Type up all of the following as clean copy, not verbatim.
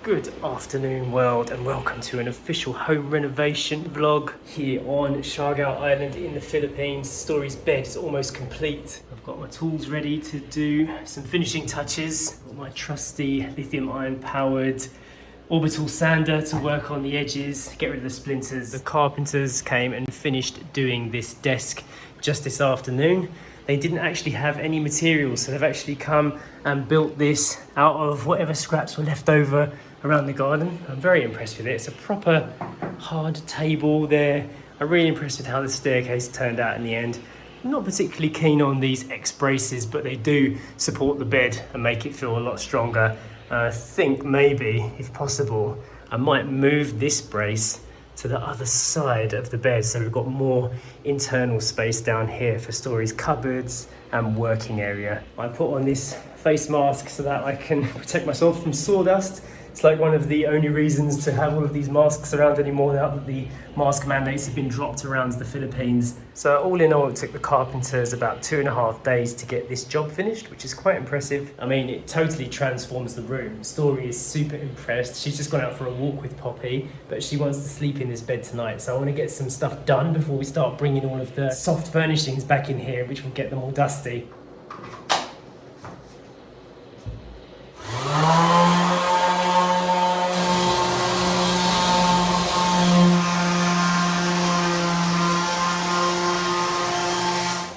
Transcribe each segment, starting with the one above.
Good afternoon world and welcome to an official home renovation vlog here on Siargao Island in the Philippines. Story's bed is almost complete. I've got my tools ready to do some finishing touches. Got my trusty lithium ion powered orbital sander to work on the edges, get rid of the splinters. The carpenters came and finished doing this desk just this afternoon. They didn't actually have any materials, so they've actually come and built this out of whatever scraps were left over around the garden. I'm very impressed with it. It's a proper hard table there. I'm really impressed with how the staircase turned out in the end. I'm not particularly keen on these X braces, but they do support the bed and make it feel a lot stronger. I think maybe, if possible, I might move this brace to the other side of the bed, so we've got more internal space down here for Story's cupboards and working area. I put on this face mask so that I can protect myself from sawdust. It's like one of the only reasons to have all of these masks around anymore now that the mask mandates have been dropped around the Philippines. So all in all, it took the carpenters about 2.5 days to get this job finished, which is quite impressive. I mean, it totally transforms the room. Story is super impressed. She's just gone out for a walk with Poppy, but she wants to sleep in this bed tonight. So I want to get some stuff done before we start bringing all of the soft furnishings back in here, which will get them all dusty.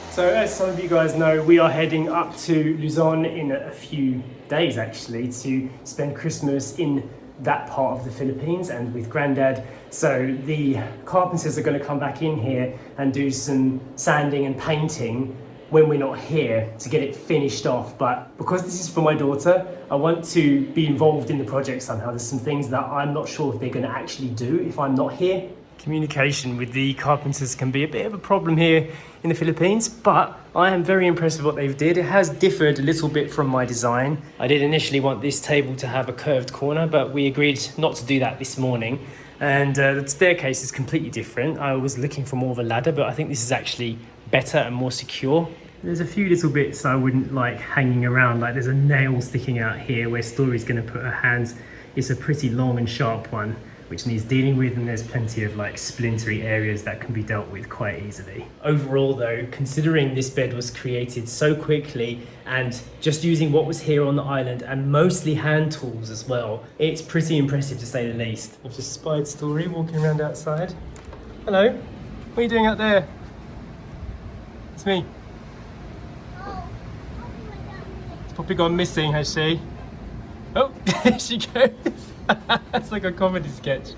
So as some of you guys know, we are heading up to Luzon in a few days actually to spend Christmas in that part of the Philippines and with Grandad. So the carpenters are going to come back in here and do some sanding and painting when we're not here to get it finished off. But because this is for my daughter, I want to be involved in the project somehow. There's some things that I'm not sure if they're going to actually do if I'm not here. Communication with the carpenters can be a bit of a problem here in the Philippines, but I am very impressed with what they've did. It has differed a little bit from my design. I did initially want this table to have a curved corner, but we agreed not to do that this morning. And the staircase is completely different. I was looking for more of a ladder, but I think this is actually better and more secure. There's a few little bits I wouldn't like hanging around, like there's a nail sticking out here where Story's going to put her hands. It's a pretty long and sharp one, which needs dealing with, and there's plenty of like splintery areas that can be dealt with quite easily. Overall though, considering this bed was created so quickly and just using what was here on the island and mostly hand tools as well, it's pretty impressive to say the least. I've just spied Story walking around outside. Hello, what are you doing out there? It's me. Has Poppy gone missing, has she? Oh, there she goes. It's like a comedy sketch.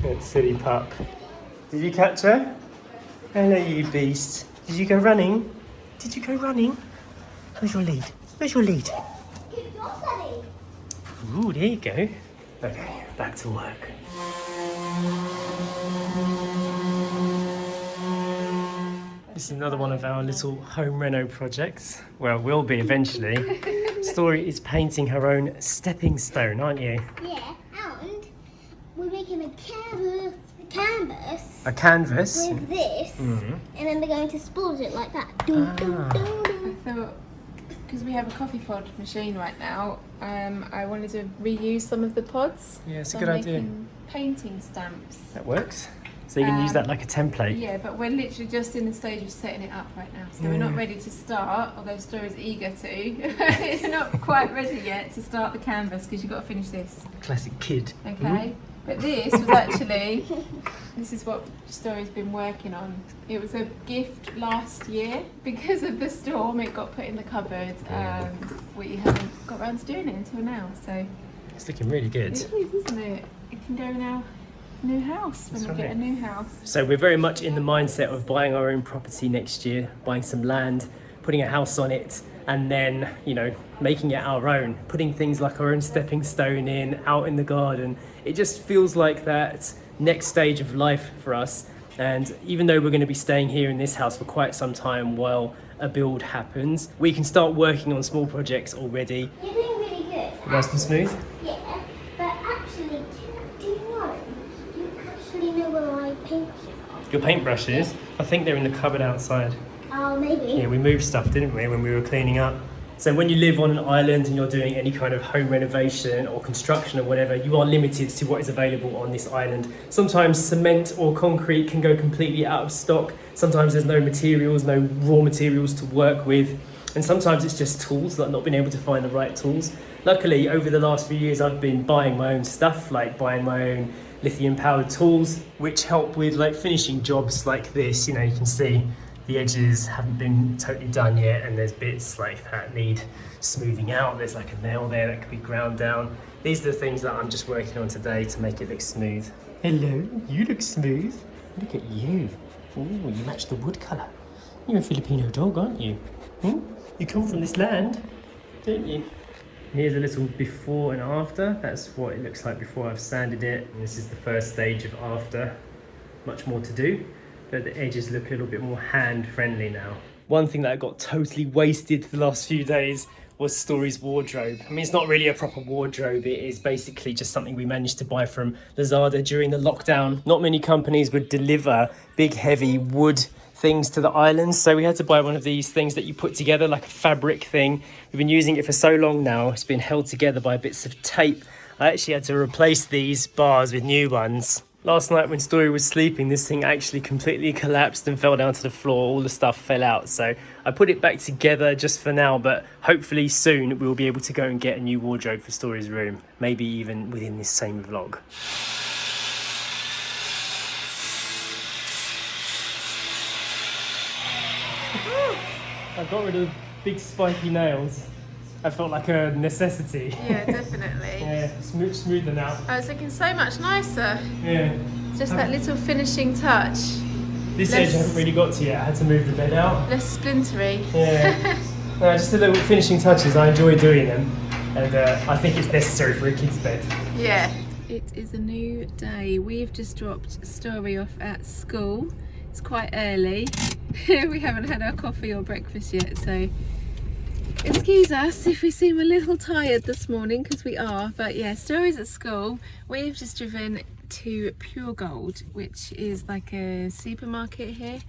That silly pup. Did you catch her? Hello, you beast. Did you go running? Did you go running? Where's your lead? Where's your lead? Ooh, there you go. Okay, back to work. This is another one of our little home reno projects. Well, will be eventually. Story is painting her own stepping stone, aren't you? Yeah, and we're making a canvas. A canvas? With this, and then we're going to splodge it like that. I thought, because we have a coffee pod machine right now, I wanted to reuse some of the pods. Yeah, it's a so good I'm idea. making painting stamps. That works. So you can use that like a template. Yeah, but we're literally just in the stage of setting it up right now. So we're not ready to start, although Story's eager to. You're not quite ready yet to start the canvas because you've got to finish this. Classic kid. Okay, but this was actually, this is what Story's been working on. It was a gift last year. Because of the storm, it got put in the cupboard. We haven't got around to doing it until now, so. It's looking really good. It is, isn't it? It can go now. New house when we get a new house. So we're very much in the mindset of buying our own property next year, buying some land, putting a house on it, and then, you know, making it our own, putting things like our own stepping stone in, out in the garden. It just feels like that next stage of life for us. And even though we're going to be staying here in this house for quite some time while a build happens, we can start working on small projects already. You're doing really good. Nice and smooth? Yeah, but actually, do you actually know where my paintbrushes are? Your paintbrushes? I think they're in the cupboard outside. Oh, maybe. Yeah, we moved stuff, didn't we, when we were cleaning up? So when you live on an island and you're doing any kind of home renovation or construction or whatever, you are limited to what is available on this island. Sometimes cement or concrete can go completely out of stock. Sometimes there's no materials, no raw materials to work with. And sometimes it's just tools, like not being able to find the right tools. Luckily, over the last few years, I've been buying my own stuff, like buying my own lithium powered tools, which help with like finishing jobs like this. You know, you can see the edges haven't been totally done yet, and there's bits like that need smoothing out. There's like a nail there that could be ground down. These are the things that I'm just working on today to make it look smooth. Hello, you look smooth. Look at you. Oh, you match the wood colour. You're a Filipino dog, aren't you? You come from this land, don't you? Here's a little before and after. That's what it looks like before I've sanded it. And this is the first stage of after. Much more to do, but the edges look a little bit more hand-friendly now. One thing that got totally wasted the last few days was Story's wardrobe. I mean, it's not really a proper wardrobe. It is basically just something we managed to buy from Lazada during the lockdown. Not many companies would deliver big, heavy wood things to the islands, so we had to buy one of these things that you put together, like a fabric thing. We've been using it for so long now. It's been held together by bits of tape. I actually had to replace these bars with new ones. Last night when Story was sleeping, this thing actually completely collapsed and fell down to the floor. All the stuff fell out, so I put it back together just for now, but hopefully soon we'll be able to go and get a new wardrobe for Story's room, maybe even within this same vlog. I got rid of big spiky nails. I felt like a necessity. Yeah, definitely. Yeah, smoother now. Oh, it's looking so much nicer. Yeah. Just that little finishing touch. This edge I haven't really got to yet. I had to move the bed out. Less splintery. Yeah. No, just a little finishing touches. I enjoy doing them, and I think it's necessary for a kid's bed. Yeah. It is a new day. We've just dropped Story off at school. It's quite early. We haven't had our coffee or breakfast yet, so excuse us if we seem a little tired this morning, because we are. But yeah, Story's at school. We've just driven to Pure Gold, which is like a supermarket here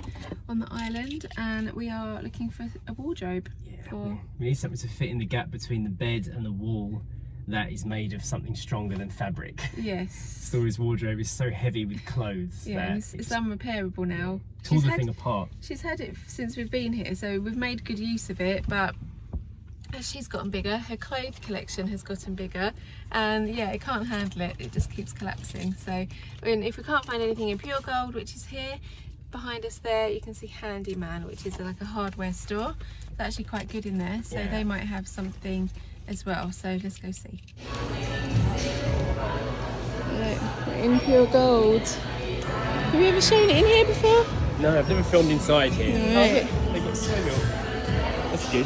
on the island, and we are looking for a wardrobe. We need something to fit in the gap between the bed and the wall that is made of something stronger than fabric. Yes. Story's wardrobe is so heavy with clothes. Yeah, that it's unrepairable now. Tore the thing apart. She's had it since we've been here, so we've made good use of it, but as she's gotten bigger, her clothes collection has gotten bigger, and yeah, it can't handle it. It just keeps collapsing. So I mean, if we can't find anything in Pure Gold, which is here behind us there, you can see Handyman, which is like a hardware store. It's actually quite good in there, so they might have something as well. So let's go see. Look, we're in Pure Gold. Have you ever shown it in here before? No, I've never filmed inside here. No. Oh, they got cereal. That's good.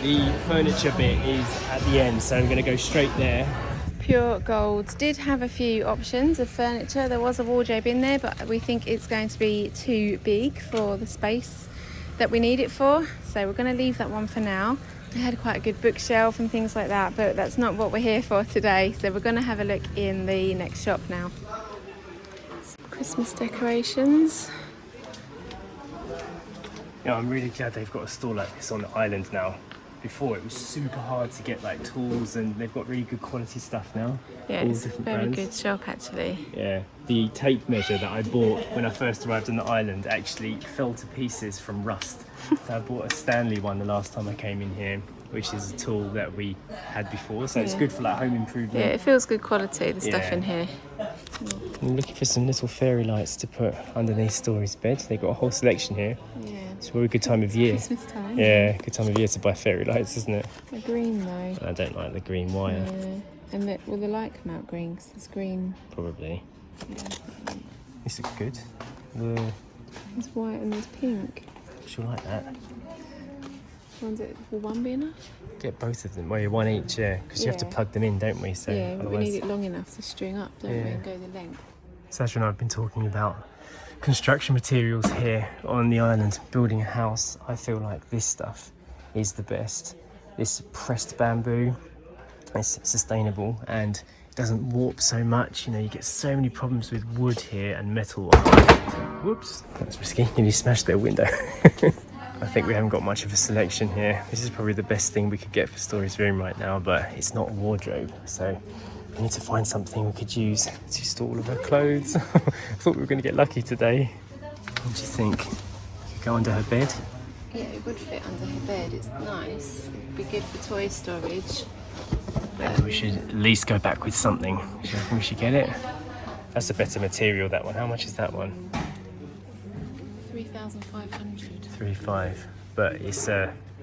The furniture bit is at the end, so I'm going to go straight there. Pure Gold did have a few options of furniture. There was a wardrobe in there, but we think it's going to be too big for the space that we need it for, so we're going to leave that one for now. They had quite a good bookshelf and things like that, but that's not what we're here for today, so we're going to have a look in the next shop now. Some Christmas decorations. Yeah, I'm really glad they've got a store like this on the island now. Before it was super hard to get like tools, and they've got really good quality stuff now. Yeah, all it's a different very brands. good shop actually. Yeah, the tape measure that I bought when I first arrived on the island actually fell to pieces from rust. So I bought a Stanley one the last time I came in here, which is a tool that we had before, so it's good for like home improvement. Yeah, it feels good quality, the stuff in here. I'm looking for some little fairy lights to put underneath Story's bed. They've got a whole selection here. Yeah. It's a very good time of year. Christmas time. Yeah, good time of year to buy fairy lights, isn't it? They're green though. I don't like the green wire. Yeah. And will the light come out green? Because it's green. Probably. Yeah. This looks good. There's white and there's pink. She'll like that. Will one be enough? Get both of them. Well, yeah, one each, yeah. Because you have to plug them in, don't we? So yeah, but we otherwise... need it long enough to string up, don't we, and go the length. Sacha and I have been talking about construction materials here on the island, building a house. I feel like this stuff is the best. This pressed bamboo, it's sustainable and it doesn't warp so much. You know, you get so many problems with wood here and metal on the island. Whoops, that's risky. Nearly smashed their window. I think we haven't got much of a selection here. This is probably the best thing we could get for Story's room right now, but it's not a wardrobe, so we need to find something we could use to store all of her clothes. I thought we were going to get lucky today. What do you think? Could go under her bed? Yeah, it would fit under her bed. It's nice. It'd be good for toy storage. Maybe we should at least go back with something. Do you reckon we should get it? That's a better material, that one. How much is that one? 3,500. 3.5. But it's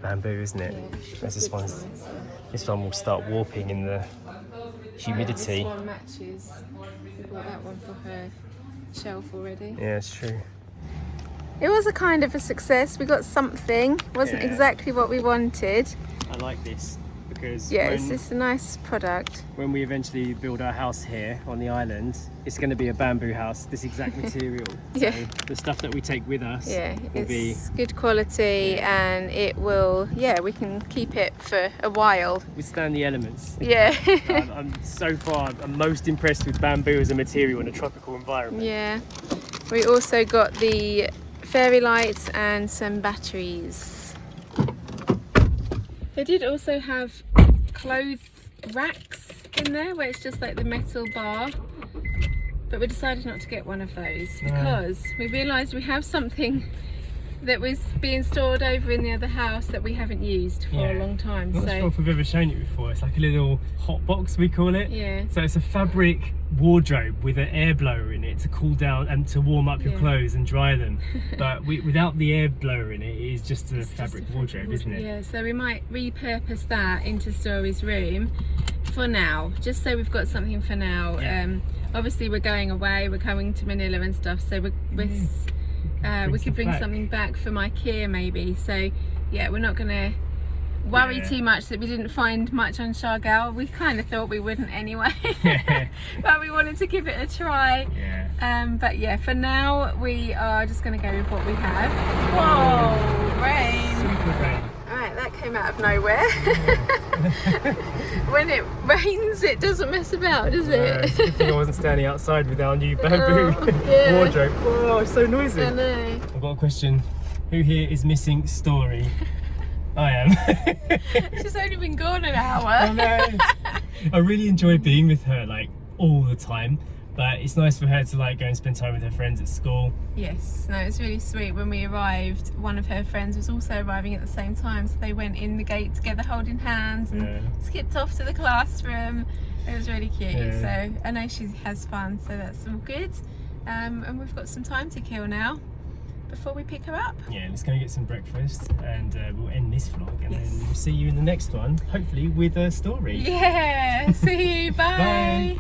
bamboo, isn't it? Yeah, Whereas this good one's size, yeah. this one will start warping in the humidity. This one matches. We bought that one for her shelf already. Yeah, it's true. It was a kind of a success. We got something. Wasn't Yeah. exactly what we wanted. I like this because Yeah, it's a nice product. when we eventually build our house here on the island, it's going to be a bamboo house, this exact material. Yeah. So the stuff that we take with us Yeah, will be... it's good quality and it will, yeah, we can keep it for a while. withstand the elements. Yeah. I'm most impressed with bamboo as a material in a tropical environment. Yeah. We also got the fairy lights and some batteries. They did also have clothes racks in there where it's just like the metal bar, but we decided not to get one of those because we realised we have something that was being stored over in the other house that we haven't used for a long time. I'm not sure if we've ever shown it before. It's like a little hot box, we call it. Yeah. So it's a fabric wardrobe with an air blower in it to cool down and to warm up your clothes and dry them. But without the air blower in it, it is just a fabric wardrobe, isn't it? Yeah, so we might repurpose that into Story's room for now, just so we've got something for now. Yeah. Obviously we're going away, we're coming to Manila and stuff, so we could bring something back from IKEA maybe. So yeah, we're not gonna worry too much that we didn't find much on Siargao. We kind of thought we wouldn't anyway. But we wanted to give it a try. But yeah, for now we are just gonna go with what we have. Whoa, rain. Super rain. Alright, that came out of nowhere. When it rains it doesn't mess about, does it? It's a good thing I wasn't standing outside with our new bamboo wardrobe. Whoa, it's so noisy. I know. I've got a question. Who here is missing Story? I am. She's only been gone an hour. I know. I really enjoy being with her like all the time, but it's nice for her to like go and spend time with her friends at school. Yes, no, it's really sweet. When we arrived, one of her friends was also arriving at the same time, so they went in the gate together holding hands and skipped off to the classroom. It was really cute. So I know she has fun, so that's all good. And we've got some time to kill now before we pick her up. Yeah, let's go and get some breakfast and we'll end this vlog and then we'll see you in the next one, hopefully with a Story. Yeah, see you, bye. Bye.